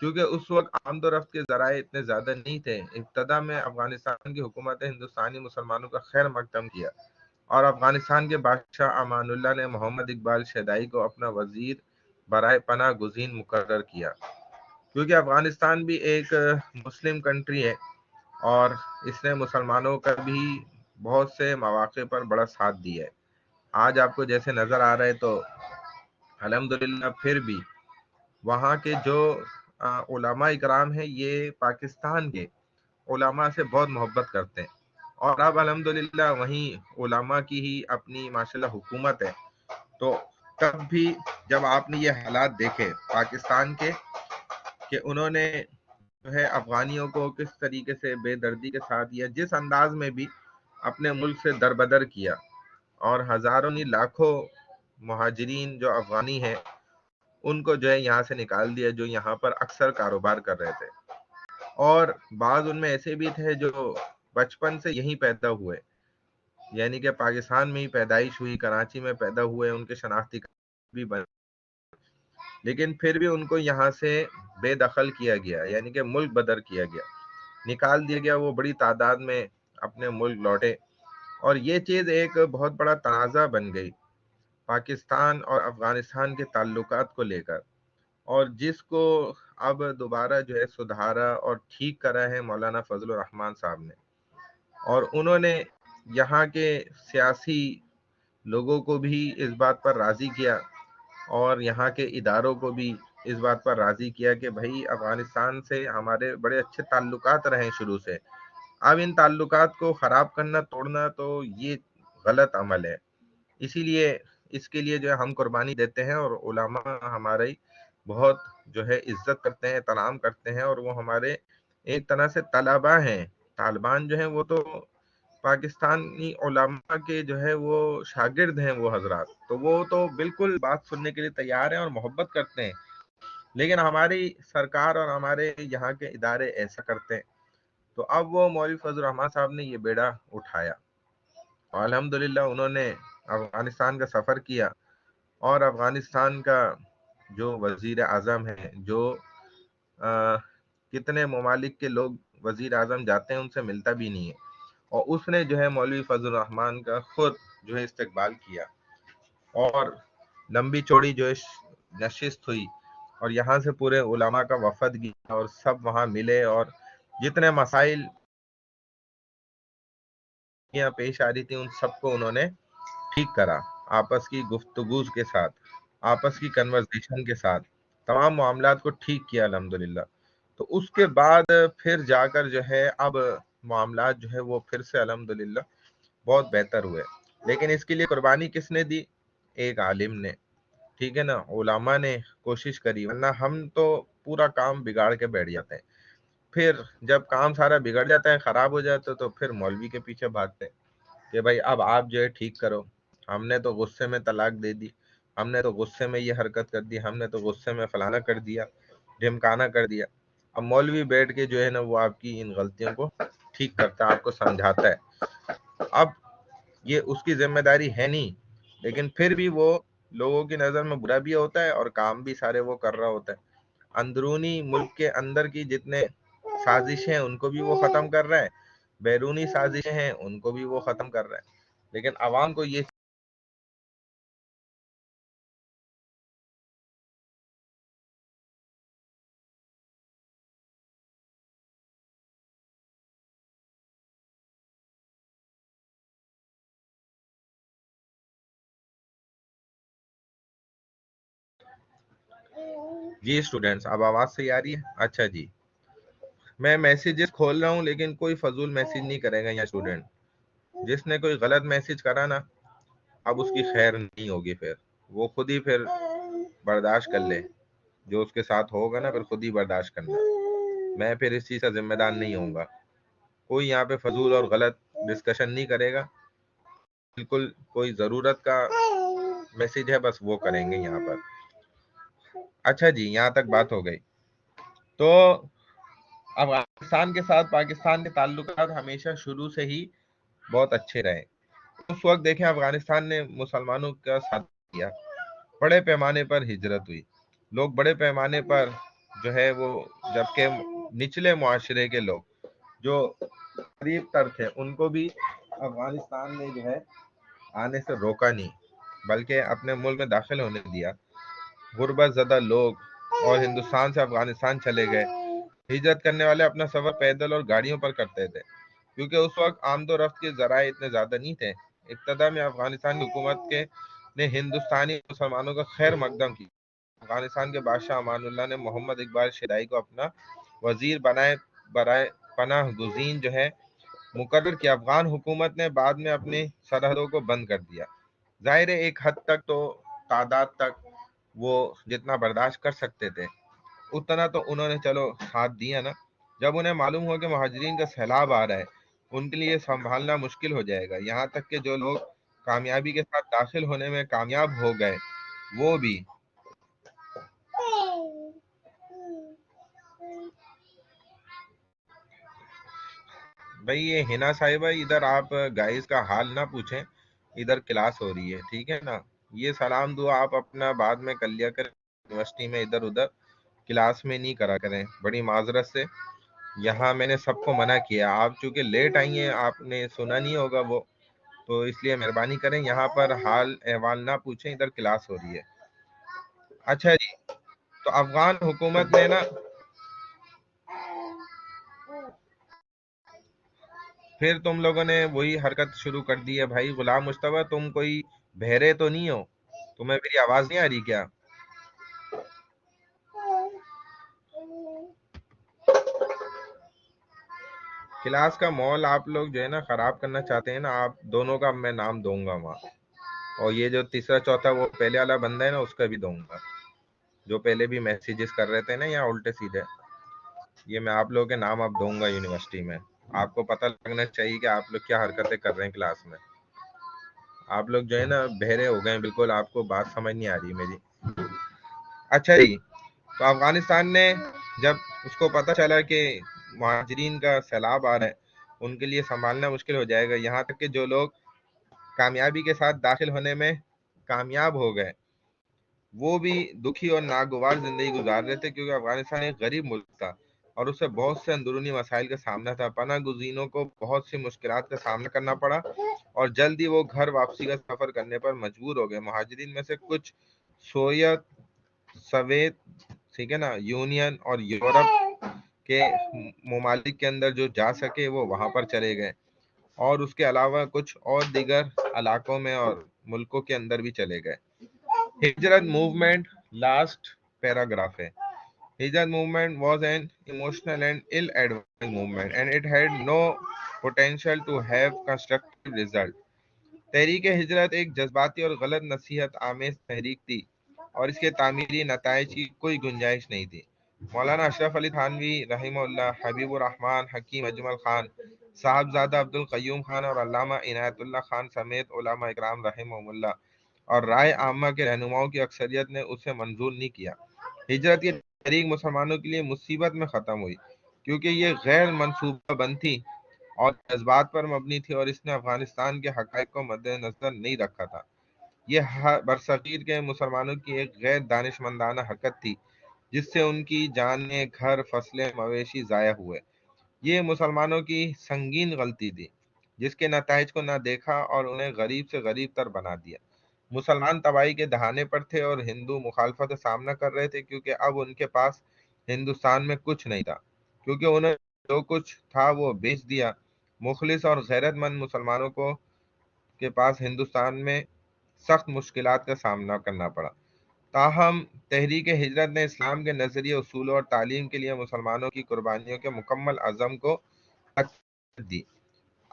کیونکہ اس وقت آمد و رفت کے ذرائع اتنے زیادہ نہیں تھے۔ ابتدا میں افغانستان کی حکومت ہندوستانی مسلمانوں کا خیر مقدم کیا، اور افغانستان کے بادشاہ امان اللہ نے محمد اقبال شیدائی کو اپنا وزیر برائے پناہ گزین مقرر کیا، کیونکہ افغانستان بھی ایک مسلم کنٹری ہے اور اس نے مسلمانوں کا بھی بہت سے مواقع پر بڑا ساتھ دیا ہے۔ آج آپ کو جیسے نظر آ رہا ہے تو الحمدللہ پھر بھی وہاں کے جو علماء اکرام ہیں یہ پاکستان کے علماء سے بہت محبت کرتے ہیں، اور اب الحمدللہ وہیں علماء کی ہی اپنی ماشاءاللہ حکومت ہے۔ تو تب بھی جب آپ نے یہ حالات دیکھے پاکستان کے کہ انہوں نے جو ہے افغانیوں کو کس طریقے سے بے دردی کے ساتھ یا جس انداز میں بھی اپنے ملک سے دربدر کیا، اور ہزاروں نہیں لاکھوں مہاجرین جو افغانی ہیں ان کو جو ہے یہاں سے نکال دیا، جو یہاں پر اکثر کاروبار کر رہے تھے، اور بعض ان میں ایسے بھی تھے جو بچپن سے یہیں پیدا ہوئے، یعنی کہ پاکستان میں ہی پیدائش ہوئی، کراچی میں پیدا ہوئے، ان کے شناختی بھی بنے، لیکن پھر بھی ان کو یہاں سے بے دخل کیا گیا، یعنی کہ ملک بدر کیا گیا، نکال دیا گیا۔ وہ بڑی تعداد میں اپنے ملک لوٹے، اور یہ چیز ایک بہت بڑا تنازع بن گئی پاکستان اور افغانستان کے تعلقات کو لے کر، اور جس کو اب دوبارہ جو ہے سدھارا اور ٹھیک کرا ہے مولانا فضل الرحمان صاحب نے، اور انہوں نے یہاں کے سیاسی لوگوں کو بھی اس بات پر راضی کیا اور یہاں کے اداروں کو بھی اس بات پر راضی کیا کہ بھائی افغانستان سے ہمارے بڑے اچھے تعلقات رہے شروع سے، اب ان تعلقات کو خراب کرنا، توڑنا تو یہ غلط عمل ہے۔ اسی لیے اس کے لیے جو ہے ہم قربانی دیتے ہیں، اور علماء ہمارے بہت جو ہے عزت کرتے ہیں، احترام کرتے ہیں، اور وہ ہمارے ایک طرح سے طلباء ہیں۔ طالبان جو ہیں وہ تو پاکستانی علماء کے جو ہے وہ شاگرد ہیں وہ حضرات، تو وہ تو بالکل بات سننے کے لیے تیار ہیں اور محبت کرتے ہیں، لیکن ہماری سرکار اور ہمارے یہاں کے ادارے ایسا کرتے ہیں۔ تو اب وہ مولوی فضل الرحمان صاحب نے یہ بیڑا اٹھایا، اور الحمدللہ انہوں نے افغانستان کا سفر کیا، اور افغانستان کا جو وزیر اعظم ہے، جو کتنے ممالک کے لوگ وزیر اعظم جاتے ہیں ان سے ملتا بھی نہیں ہے، اور اس نے جو ہے مولوی فضل الرحمان کا خود جو ہے استقبال کیا، اور لمبی چوڑی جو ہے نشست ہوئی، اور یہاں سے پورے علماء کا وفد گیا اور سب وہاں ملے، اور جتنے مسائل یہاں پیش آ رہی تھی ان سب کو انہوں نے ٹھیک کرا، آپس کی گفتگو کے ساتھ، آپس کی کنورزیشن کے ساتھ تمام معاملات کو ٹھیک کیا الحمدللہ۔ تو اس کے بعد پھر جا کر جو ہے اب معاملات جو ہے وہ پھر سے الحمدللہ بہت بہتر ہوئے، لیکن اس کے لیے قربانی کس نے دی؟ ایک عالم نے، ٹھیک ہے نا، علماء نے کوشش کری، ورنہ ہم تو پورا کام بگاڑ کے بیٹھ جاتے ہیں، پھر جب کام سارا بگڑ جاتا ہے، خراب ہو جاتا ہے، تو پھر مولوی کے پیچھے بھاگتے ہیں کہ بھائی اب آپ جو ہے ٹھیک کرو، ہم نے تو غصے میں طلاق دے دی، ہم نے تو غصے میں یہ حرکت کر دی، ہم نے تو غصے میں فلانا کر دیا، ڈھمکانا کر دیا۔ اب مولوی بیٹھ کے جو ہے نا وہ آپ کی ان غلطیوں کو ٹھیک کرتا ہے، آپ کو سمجھاتا ہے۔ اب یہ اس کی ذمہ داری ہے نہیں، لیکن پھر بھی وہ لوگوں کی نظر میں برا بھی ہوتا ہے اور کام بھی سارے وہ کر رہا ہوتا ہے۔ اندرونی ملک کے اندر کی جتنے سازشیں ہیں ان کو بھی وہ ختم کر رہا ہے، بیرونی سازشیں ہیں ان کو بھی وہ ختم کر رہا ہے، لیکن عوام کو یہ جی اسٹوڈینٹس اب آواز صحیح آ رہی ہے؟ اچھا جی، میں میسیجز کھول رہا ہوں لیکن کوئی فضول میسیج نہیں کرے گا یہاں اسٹوڈنٹ، جس نے کوئی غلط میسیج کرا نا اب اس کی خیر نہیں ہوگی، پھر وہ خود ہی پھر برداشت کر لے، جو اس کے ساتھ ہوگا نا پھر خود ہی برداشت کرنا، میں پھر اس چیز کا ذمہ دار نہیں ہوں گا۔ کوئی یہاں پہ فضول اور غلط ڈسکشن نہیں کرے گا، بالکل کوئی ضرورت کا میسیج ہے بس وہ کریں گے یہاں پر۔ اچھا جی، یہاں تک بات ہو گئی۔ تو افغانستان کے ساتھ پاکستان کے تعلقات ہمیشہ شروع سے ہی بہت اچھے رہے۔ اس وقت دیکھیں افغانستان نے مسلمانوں کا ساتھ دیا، بڑے پیمانے پر ہجرت ہوئی، لوگ بڑے پیمانے پر جو ہے وہ، جبکہ نچلے معاشرے کے لوگ جو قریب تر تھے ان کو بھی افغانستان نے جو ہے آنے سے روکا نہیں، بلکہ اپنے ملک میں داخل ہونے دیا۔ غربت زدہ لوگ اور ہندوستان سے افغانستان چلے گئے، ہجرت کرنے والے اپنا سفر پیدل اور گاڑیوں پر کرتے تھے، کیونکہ اس وقت آمد و رفت کے ذرائع اتنے زیادہ نہیں تھے۔ ابتدا میں افغانستان کی حکومت نے ہندوستانی مسلمانوں کا خیر مقدم کی۔ افغانستان کے بادشاہ امان اللہ نے محمد اقبال شیدائی کو اپنا وزیر بنائے، برائے پناہ گزین جو ہے مقرر کیا۔ افغان حکومت نے بعد میں اپنی سرحدوں کو بند کر دیا، ظاہر ہے ایک حد تک تو تعداد تک وہ جتنا برداشت کر سکتے تھے اتنا تو انہوں نے چلو ساتھ دیا نا۔ جب انہیں معلوم ہو کہ مہاجرین کا سیلاب آ رہا ہے، ان کے لیے سنبھالنا مشکل ہو جائے گا، یہاں تک کہ جو لوگ کامیابی کے ساتھ داخل ہونے میں کامیاب ہو گئے وہ بھی بھئی یہ ہنا صاحبہ ادھر آپ گائز کا حال نہ پوچھیں، ادھر کلاس ہو رہی ہے، ٹھیک ہے نا، یہ سلام دعا آپ اپنا بعد میں کر لیا کریں، یونیورسٹی میں ادھر ادھر کلاس میں نہیں کرا کریں، بڑی معذرت سے یہاں میں نے سب کو منع کیا، آپ چونکہ لیٹ آئی ہیں آپ نے سنا نہیں ہوگا وہ، تو اس لیے مہربانی کریں یہاں پر حال احوال نہ پوچھیں، ادھر کلاس ہو رہی ہے۔ اچھا جی، تو افغان حکومت نے نا پھر تم لوگوں نے وہی حرکت شروع کر دی ہے. بھائی غلام مصطفیٰ تم کوئی بہرے تو نہیں ہو؟ تمہیں میری آواز نہیں آ رہی کیا؟ کلاس کا ماحول آپ لوگ جو ہے نا خراب کرنا چاہتے ہیں نا. آپ دونوں کا میں نام دوں گا وہاں، اور یہ جو تیسرا چوتھا وہ پہلے والا بندہ ہے نا اس کا بھی دوں گا، جو پہلے بھی میسیجز کر رہے تھے نا یا الٹے سیدھے. یہ میں آپ لوگوں کے نام اب دوں گا یونیورسٹی میں. آپ کو پتہ لگنا چاہیے کہ آپ لوگ کیا حرکتیں کر رہے ہیں کلاس میں. آپ لوگ جو ہے نا بہرے ہو گئے بالکل، آپ کو بات سمجھ نہیں آ رہی میری. اچھا جی، تو افغانستان نے جب اس کو پتہ چلا کہ مہاجرین کا سیلاب آ رہا ہے، ان کے لیے سنبھالنا مشکل ہو جائے گا، یہاں تک کہ جو لوگ کامیابی کے ساتھ داخل ہونے میں کامیاب ہو گئے وہ بھی دکھی اور ناگوار زندگی گزار رہے تھے، کیونکہ افغانستان ایک غریب ملک تھا اور اسے بہت سے اندرونی مسائل کا سامنا تھا. پناہ گزینوں کو بہت سی مشکلات کا سامنا کرنا پڑا اور جلد ہی وہ گھر واپسی کا سفر کرنے پر مجبور ہو گئے. مہاجرین میں سے کچھ سوویت سویت ٹھیک ہے نا یونین اور یورپ کے ممالک کے اندر جو جا سکے وہ وہاں پر چلے گئے، اور اس کے علاوہ کچھ اور دیگر علاقوں میں اور ملکوں کے اندر بھی چلے گئے. ہجرت موومنٹ لاسٹ پیراگراف ہے. Hijrat movement was an emotional and ill-advised movement and it had no potential to have constructive result. تحریک ہجرت ایک جذباتی اور غلط نصیحت آمیز تحریک تھی اور اس کے تعمیری نتائج کی کوئی گنجائش نہیں تھی. مولانا اشرف علی تھانوی رحمہ اللہ، حبیب الرحمن حکیم اجمل خان، صاحبزادہ عبد القیوم خان اور علامہ عنایت اللہ خان سمیت علماء اکرام رحمہ اللہ اور رائے عامہ کے رہنماؤں کی اکثریت نے اسے منظور نہیں کیا. ہجرت کی تحریک مسلمانوں کے لیے مصیبت میں ختم ہوئی کیونکہ یہ غیر منصوبہ بند تھی اور جذبات پر مبنی تھی اور اس نے افغانستان کے حقائق کو مد نظر نہیں رکھا تھا. یہ برصغیر کے مسلمانوں کی ایک غیر دانشمندانہ حرکت تھی جس سے ان کی جانیں، گھر، فصلیں، مویشی ضائع ہوئے. یہ مسلمانوں کی سنگین غلطی تھی جس کے نتائج کو نہ دیکھا اور انہیں غریب سے غریب تر بنا دیا. مسلمان تباہی کے دہانے پر تھے اور ہندو مخالفت کا سامنا کر رہے تھے کیونکہ اب ان کے پاس ہندوستان میں کچھ نہیں تھا، کیونکہ انہیں جو کچھ تھا وہ بیچ دیا. مخلص اور غیرت مند مسلمانوں کو کے پاس ہندوستان میں سخت مشکلات کا سامنا کرنا پڑا. تاہم تحریک ہجرت نے اسلام کے نظریے، اصولوں اور تعلیم کے لیے مسلمانوں کی قربانیوں کے مکمل عزم کو تقویت دی.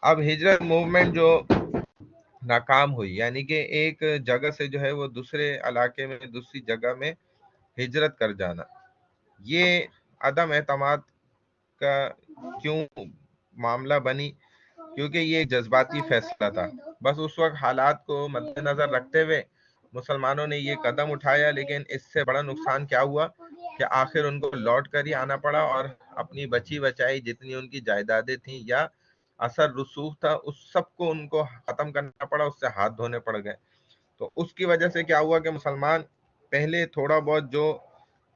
اب ہجرت موومنٹ جو ناکام ہوئی، یعنی کہ ایک جگہ سے جو ہے وہ دوسرے علاقے میں دوسری جگہ میں ہجرت کر جانا، یہ عدم اعتماد کا کیوں معاملہ بنی؟ کیونکہ یہ ایک جذباتی فیصلہ تھا. بس اس وقت حالات کو مد نظر رکھتے ہوئے مسلمانوں نے یہ قدم اٹھایا، لیکن اس سے بڑا نقصان کیا ہوا کہ آخر ان کو لوٹ کر ہی آنا پڑا اور اپنی بچی بچائی جتنی ان کی جائیدادیں تھیں یا اثر رسوخ تھا اس سب کو ان کو ختم کرنا پڑا، اس سے ہاتھ دھونے پڑ گئے. تو اس کی وجہ سے کیا ہوا کہ مسلمان پہلے تھوڑا بہت جو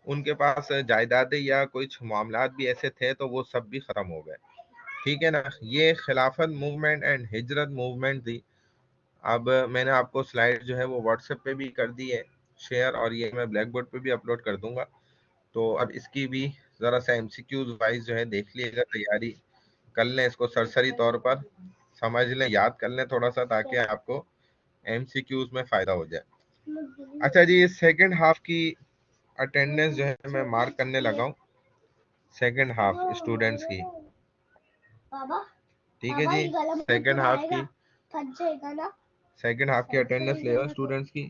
ان کے پاس جائیدادیں یا کچھ معاملات بھی ایسے تھے تو وہ سب بھی ختم ہو گئے. ٹھیک ہے نا، یہ خلافت موومنٹ اینڈ ہجرت موومنٹ تھی. اب میں نے آپ کو سلائیڈ جو ہے وہ واٹس ایپ پہ بھی کر دی ہے شیئر، اور یہ میں بلیک بورڈ پہ بھی اپلوڈ کر دوں گا. تو اب اس کی بھی ذرا سا ایم سی کیوز وائز جو ہے دیکھ لیے گا، تیاری کر لیں، اس کو سرسری طور پر سمجھ لیں، یاد کر لیں تھوڑا سا تاکہ آپ کو ایم سی کیوز میں فائدہ ہو جائے. اچھا جی، سیکنڈ ہاف کی اٹینڈنس جو ہے میں مارک کرنے لگا ہوں. سیکنڈ ہاف اسٹوڈنٹس کی، ٹھیک ہے جی، سیکنڈ ہاف کی اٹینڈنس لے رہا ہوں اسٹوڈنٹس کی.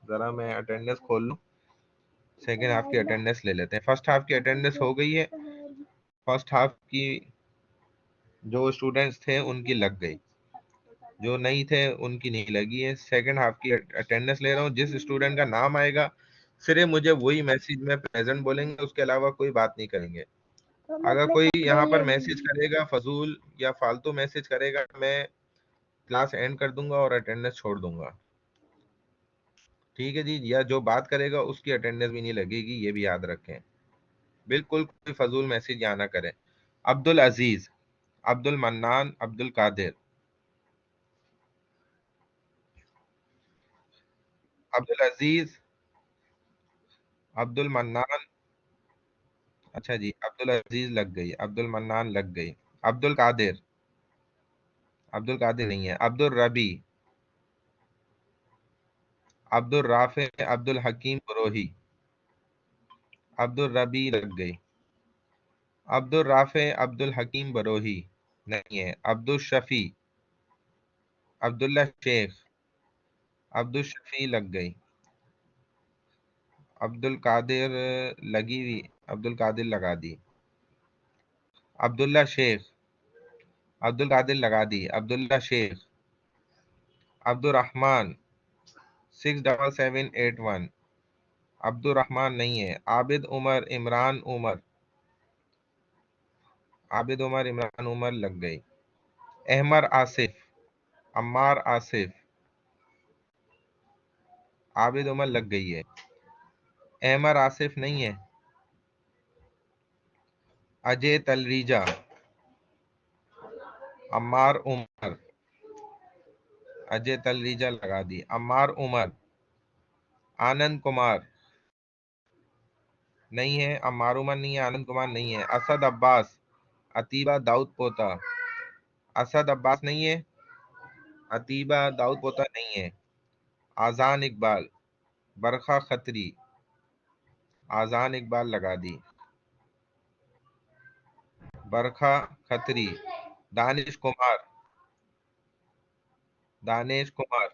ذرا میں اٹینڈنس کھول لوں، سیکنڈ ہاف کی اٹینڈنس لے لیتے ہیں. فرسٹ ہاف کی اٹینڈنس ہو گئی ہے، فرسٹ ہاف کی جو اسٹوڈنٹس تھے ان کی لگ گئی، جو نہیں تھے ان کی نہیں لگی ہے. سیکنڈ ہاف کی اٹینڈنس لے رہا ہوں. جس اسٹوڈنٹ کا نام آئے گا صرف مجھے وہی میسج میں پریزنٹ بولیں گے، اس کے علاوہ کوئی بات نہیں کریں گے. اگر کوئی یہاں پر میسج کرے گا فضول یا فالتو میسج کرے گا، میں کلاس اینڈ کر دوں گا اور اٹینڈنس چھوڑ دوں گا. ٹھیک ہے جی، یا جو بات کرے گا اس کی اٹینڈنس بھی نہیں لگے گی، یہ بھی یاد رکھیں. بالکل کوئی فضول میسج یہاں نہ کریں. عبد العزیز، عبد المنان، عبد القادر، عبد العزیز، عبد المنان، اچھا جی، عبد العزیز لگ گئی، عبد المنان لگ گئی، عبد القادر، عبد القادر نہیں ہے، عبد الربی، عبد الرافع، عبد الحکیم بروہی، عبد الربی لگ گئی، عبد الرافع، عبد الحکیم بروہی نہیں ہے، عبد الشفیع، عبداللہ شیخ، عبد الشفیع لگ گئی، عبد القادر لگی ہوئی، عبد القادر لگا دی، عبداللہ شیخ، عبد القادر لگا دی، عبداللہ شیخ، عبد الرحمن 67781، عبد الرحمن نہیں ہے، عابد عمر، عمران عمر، عابد عمر، عمران عمر لگ گئی، احمر آصف، عمار آصف، عابد عمر لگ گئی ہے، احمر آصف نہیں ہے، اجے تلریجا، عمار عمر، اجے تلریجا لگا دی، عمار عمر، آنند کمار نہیں ہے، عمار عمر نہیں ہے، آنند کمار نہیں ہے، اسد عباس، عتیبہ داؤد پوتا، اسد عباس نہیں ہے، عتیبہ داؤد پوتا نہیں ہے، آذان اقبال، برخا خطری، آذان اقبال لگا دی، برکھا کھتری، دانش کمار، دانش کمار،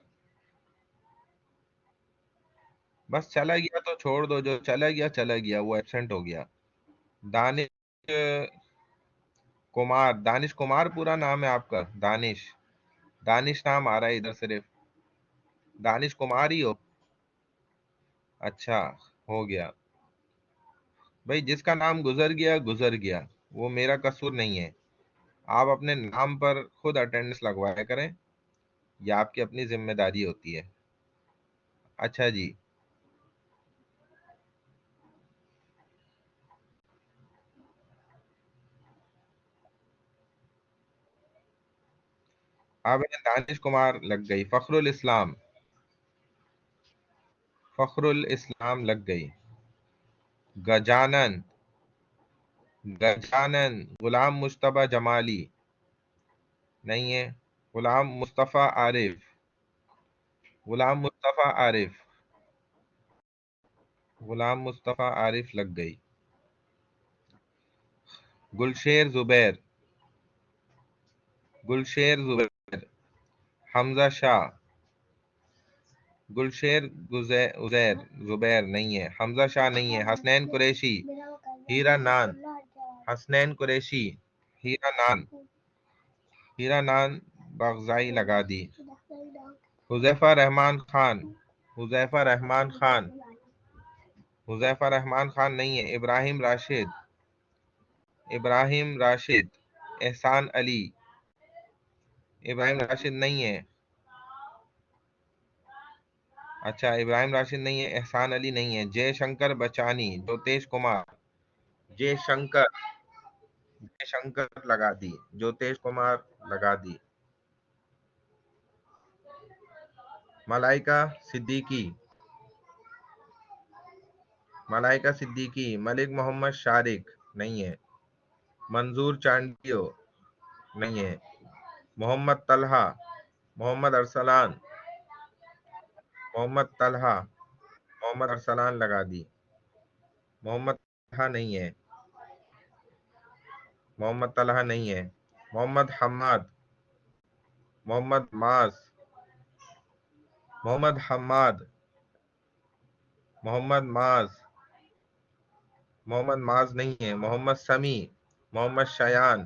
بس چلا گیا تو چھوڑ دو، جو چلا گیا چلا گیا، وہ ایبسنٹ ہو گیا، دانش کمار، دانش کمار پورا نام ہے آپ کا؟ دانش، دانش نام آ رہا ہے ادھر صرف، دانش کمار ہی ہو؟ اچھا، ہو گیا بھائی، جس کا نام گزر گیا گزر گیا، وہ میرا قصور نہیں ہے، آپ اپنے نام پر خود اٹینڈنس لگوایا کریں، یہ آپ کی اپنی ذمہ داری ہوتی ہے۔ اچھا جی، اب دانش کمار لگ گئی، فخر الاسلام، فخر الاسلام لگ گئی، گجانن، گجانن، غلام مصطفیٰ جمالی نہیں ہے، غلام مصطفیٰ عارف، غلام مصطفیٰ عارف، غلام مصطفیٰ عارف لگ گئی، گلشیر زبیر، گلشیر زبیر، حمزہ شاہ، گلشیر عزیر زبیر نہیں ہے، حمزہ شاہ نہیں ہے، حسنین قریشی، ہیرا نان، حسنین قریشی، ہیرا نان، ہیرا نان بغزائی لگا دی، حذیفہ رحمان خان، حذیفہ رحمان خان، حذیفہ رحمان خان نہیں ہے، ابراہیم راشد، ابراہیم راشد، احسان علی، ابراہیم راشد نہیں ہے، اچھا ابراہیم راشد نہیں ہے، احسان علی نہیں ہے، جے شنکر بچانی، جوتیش کمار، جے شنکر، جے شنکر لگا دی، جوتیش کمار لگا دی، ملائکہ صدیقی، ملائکہ صدیقی، ملک محمد شارق نہیں ہے، منظور چانڈیو نہیں ہے، محمد طلحہ، محمد ارسلان، محمد طلحہ، محمد ارسلان لگا دی، محمد طلحہ نہیں ہے، محمد طلحہ نہیں ہے، محمد حماد، محمد معاذ، محمد حماد، محمد معاذ، محمد معاذ نہیں ہے، محمد سمیع، محمد شایان،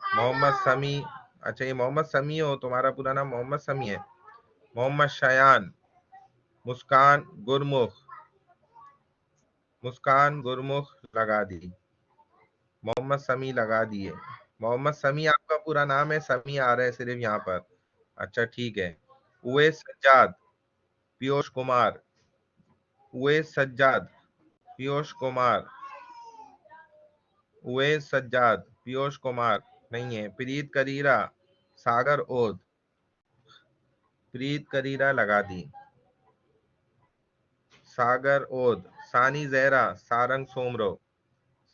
محمد سمیع، اچھا یہ محمد سمیع ہو، تمہارا پورا نام محمد سمیع ہے، محمد شایان، مسکان گرمخ، مسکان گرمخ لگا دی، محمد سمیع لگا دیے، محمد سمیع آپ کا پورا نام ہے؟ سمیع آ رہا ہے صرف یہاں پر، اچھا ٹھیک ہے، اویس سجاد، پیوش کمار، اویس سجاد، پیوش کمار، اویس سجاد، پیوش کمار نہیں ہے، پریت کریرا، ساگر اودھ، پریت کریرا لگا دی، ساگر اودھ، ثانی زہرا، سارنگ سومرو،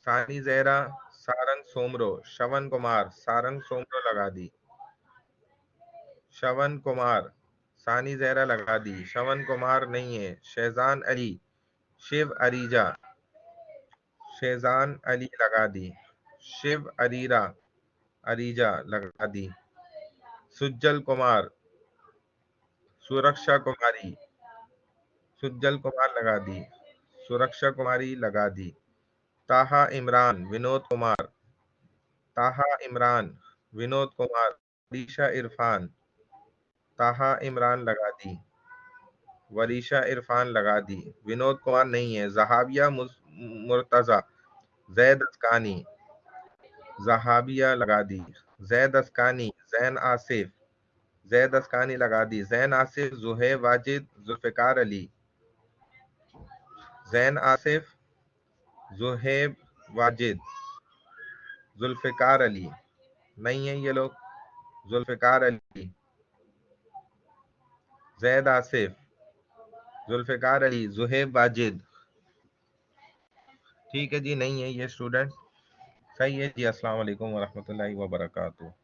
ثانی زہرا سارنگ سومرو، شون کمار سارنگ سومرو لگا دی، شون کمار، ثانی زہرا لگا دی، شون کمار نہیں ہے، شہزان علی، شیو اریجا، شہزان علی لگا دی، شیو اریرا، اریجا لگا دی، سجل کمار، سورکشا کماری، سجل کمار لگا دی، سورکشا کماری لگا دی، تاہا عمران، ونود کمار، تاہا عمران، ونود کمار، وریشا عرفان، تاہا عمران لگا دی، وریشا عرفان لگا دی، ونود کمار نہیں ہے، زہابیہ مرتضی، زید اسکانی، زہابیہ لگا دی، زید اسکانی، زین آصف، زید اسکانی لگا دی، زین آصف، زہیب واجد، ذوالفقار علی، زین آصف، زہیب واجد، ذوالفقار علی نہیں ہیں یہ لوگ، ذوالفقار علی، زید آصف، ذوالفقار علی، زہیب واجد، ٹھیک ہے جی، نہیں ہے یہ اسٹوڈنٹ، صحیح ہے جی، السلام علیکم ورحمۃ اللہ وبرکاتہ۔